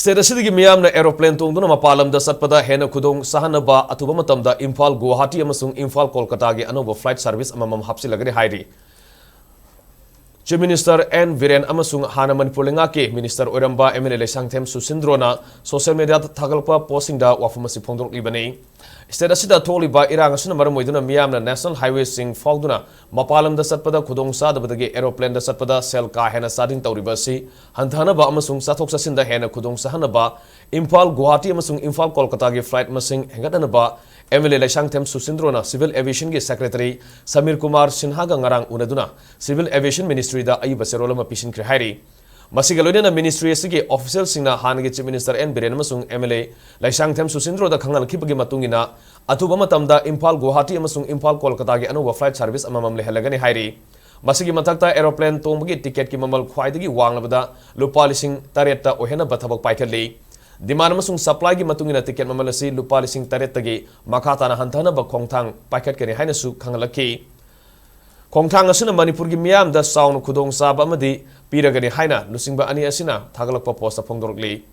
State asidagi miyamna aeroplane tongduna mapalamda satpada hena khudong sahanaba atuba matamda Imphal Guwahati amasung Imphal Kolkata gi Anouba flight service Amamam Hapchillagani hairi. Chief Minister N Viren amasung Haina Manipur lengake Minister Oiramba MLA Sangthem Susindrona social media thagalpa posting da wafumasi Fongdorakli bani. State asida tholiba irang asuna maram oiduna miyamna national highway sing fogduna mapalamda satpada khudong sadabadagi aeroplane da satpada sel ka hena sadin tawribasi hanthanaba amasung sathok sasinda hena khudong sahanaba Imphal Guwahati amasung Imphal Kolkata gi flight masing hengadanaba MLA Sangthem Susindrona Civil Aviation gi Secretary Samir Kumar Sinha ga ngarang unaduna Civil Aviation Ministry da ayuba serolama pisin kri hairi. Masigaloina Ministry asigi official singna hanagi Chief Minister N Viren amasung MLA Sangthem Susindro da khangal khibagi matungina atuba matamda Imphal Guwahati amasung Imphal Kolkata gi Anouba flight service Amamam lehalagani hairi. Masigi matakta aeroplane tongbagi ticket ki mamal khwaidagi wanglabada lupa lising taretta ohena bathabak paikali. Demand amasung supply gi matungina ticket mamal asi lupa lising tarettagi makhatana hanthana ba khongthang paikat kani haina su khangalaki. Khongthang asuna Manipur gi miyam da sound khudong saba amadi piragani Haina lusingba ani asina thagalakpa post Fongdorakli.